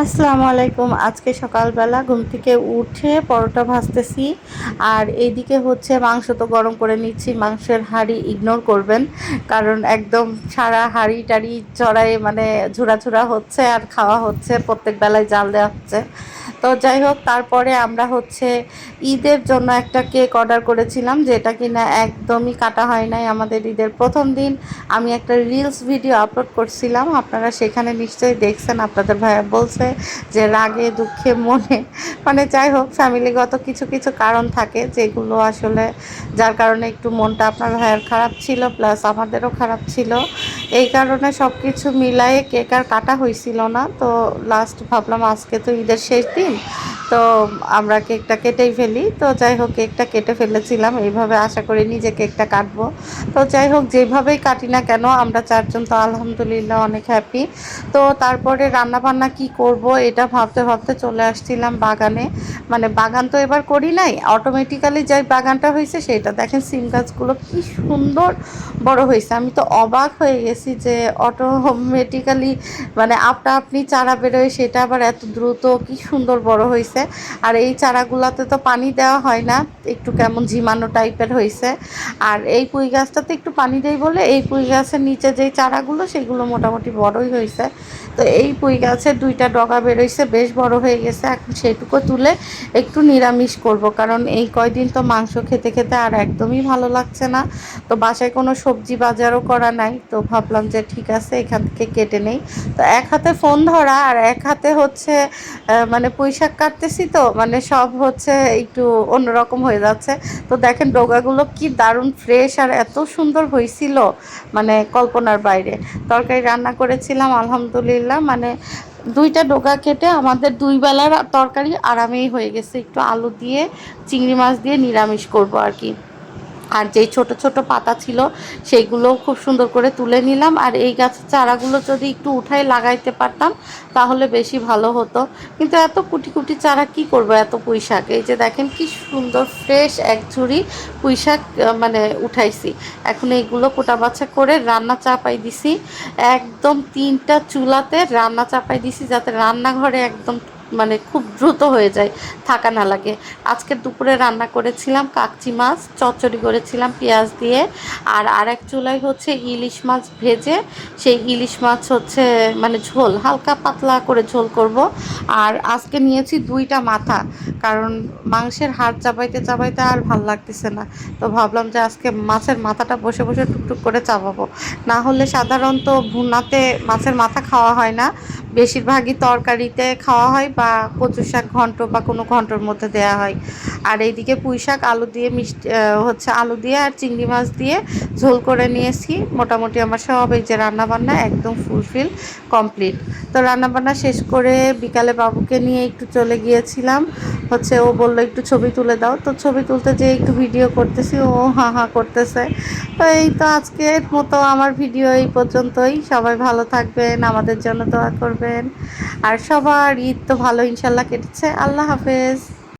আসসালামু আলাইকুম। আজকে সকালবেলা ঘুম থেকে উঠে পরোটা ভাজতেছি। আর এইদিকে হচ্ছে মাংস তো গরম করে নিচ্ছি। মাংসের হাঁড়ি ইগনোর করবেন, কারণ একদম সারা হাঁড়ি টাড়ি চড়াই মানে ঝুরা হচ্ছে আর খাওয়া হচ্ছে, প্রত্যেক বেলায় জাল দেওয়া হচ্ছে। তো যাই হোক, তারপরে আমরা হচ্ছে ঈদের জন্য একটা কেক অর্ডার করেছিলাম, যেটা কিনা একদমই কাটা হয় নাই। আমাদের ঈদের প্রথম দিন আমি একটা রিলস ভিডিও আপলোড করছিলাম, আপনারা সেখানে নিশ্চয়ই দেখছেন। আপনাদের ভাইয়া বলছে যে রাগে দুঃখে মনে মানে যাই হোক, ফ্যামিলিগত কিছু কিছু কারণ থাকে যেগুলো আসলে যার কারণে একটু মনটা আপনার ভাইয়ের খারাপ ছিল, প্লাস আমাদেরও খারাপ ছিল। এই কারণে সব কিছু মিলায়ে কেক আর কাটা হয়েছিল না। তো লাস্ট ভাবলাম আজকে তো ঈদের শেষ দিন, তো আমরা কেকটা কেটেই ফেলি। তো যাই হোক, কেকটা কেটে ফেলেছিলাম, এইভাবে আশা করিনি যে কেকটা কাটবো। তো যাই হোক, যেভাবেই কাটি না কেন আমরা চারজন তো আলহামদুলিল্লাহ অনেক হ্যাপি। তো তারপরে রান্না বান্না কি করব এটা ভাবতে ভাবতে চলে আসছিলাম বাগানে। মানে বাগান তো এবার করি নাই, অটোমেটিক্যালি যাই বাগানটা হয়েছে সেটা দেখেন, সিম গাছগুলো কি সুন্দর বড় হয়েছে। আমি তো অবাক হয়ে গেছি যে অটোমেটিক্যালি মানে আপনি চারা বেরোয়, সেটা আবার এত দ্রুত কি সুন্দর বড় হয়েছে। আর এই চারাগুলোতে তো পানি দেওয়া হয় না, একটু কেমন ঝিমানো টাইপের হয়েছে। আর এই পুঁই গাছটাতে একটু পানি দেই বলে এই পুঁই গাছের নিচে যেই চারাগুলো সেগুলো মোটামুটি বড়ই হয়েছে। তো এই পুঁই গাছের দুইটা ডগা বেরোইছে, বেশ বড় হয়ে গেছে। এখন সেটুকু তুলে একটু নিরামিষ করব, কারণ এই কয়দিন তো মাংস খেতে খেতে আর একদমই ভালো লাগছে না। তো বাসায় কোনো সবজি বাজারও করা নাই, তো ভাবলাম যে ঠিক আছে এখান থেকে কেটে নেই। তো এক হাতে ফোন ধরা আর এক হাতে হচ্ছে মানে পুঁইশাক কাটতেছি, তো মানে সব হচ্ছে একটু অন্যরকম হয়ে যাচ্ছে। তো দেখেন ডগাগুলো কি দারুণ ফ্রেশ আর এত সুন্দর হয়েছিল, মানে কল্পনার বাইরে। তরকারি রান্না করেছিলাম আলহামদুলিল্লাহ, মানে দুইটা ডগা কেটে আমাদের দুই বেলার তরকারি আরামেই হয়ে গেছে। একটু আলু দিয়ে চিংড়ি মাছ দিয়ে নিরামিষ করব আর কি। আর যেই ছোট ছোট পাতা ছিল সেইগুলোও খুব সুন্দর করে তুলে নিলাম। আর এই গাছের চারাগুলো যদি একটু উঠাই লাগাইতে পারতাম তাহলে বেশি ভালো হতো, কিন্তু এত কুটি কুটি চারা কি করব এত পুঁইশাক। এই যে দেখেন কি সুন্দর ফ্রেশ এক ঝুড়ি পুঁইশাক মানে উঠাইছি। এখন এইগুলো কোটা বাছা করে রান্না চাপাই দিছি, একদম 3টা চুলাতে রান্না চাপাই দিছি, যাতে রান্নাঘরে একদম মানে খুব দ্রুত হয়ে যায়, থাকা না লাগে। আজকের দুপুরে রান্না করেছিলাম কাকচি মাছ, চচ্চড়ি করেছিলাম পেঁয়াজ দিয়ে। আর আরেক চুলায় হচ্ছে ইলিশ মাছ ভেজে, সেই ইলিশ মাছ হচ্ছে মানে ঝোল, হালকা পাতলা করে ঝোল করব। আর আজকে নিয়েছি 2টা মাথা, কারণ মাংসের হাড় চাবাইতে চাবাইতে আর ভাল লাগতেছে না। তো ভাবলাম যে আজকে মাছের মাথাটা বসে বসে টুকটুক করে চাবাবো। না হলে সাধারণত ভুনাতে মাছের মাথা খাওয়া হয় না, বেশিরভাগই তরকারিতে খাওয়া হয় বা কচু শাক ঘন্ট বা কোনো ঘন্টর মধ্যে দেওয়া হয়। আর এইদিকে পুঁই শাক আলু দিয়ে মিষ্টি হচ্ছে আলু দিয়ে আর চিংড়ি মাছ দিয়ে ঝোল করে নিয়েছি। মোটামুটি আমার সব এই যে রান্নাবান্না একদম ফুলফিল কমপ্লিট। তো রান্নাবান্না শেষ করে বিকালে বাবুকে নিয়ে একটু চলে গিয়েছিলাম। হচ্ছে ও বললো একটু ছবি তুলে দাও, তো ছবি তুলতে যেয়ে একটু ভিডিও করতেছি, ও হা হা করতেছে। তো এই তো আজকের মতো আমার ভিডিও এই পর্যন্তই। সবাই ভালো থাকবেন, আমাদের জন্য দোয়া করবেন। আর সবার ঈদ তো ভালো ইনশাল্লাহ কেটেছে। আল্লাহ হাফেজ।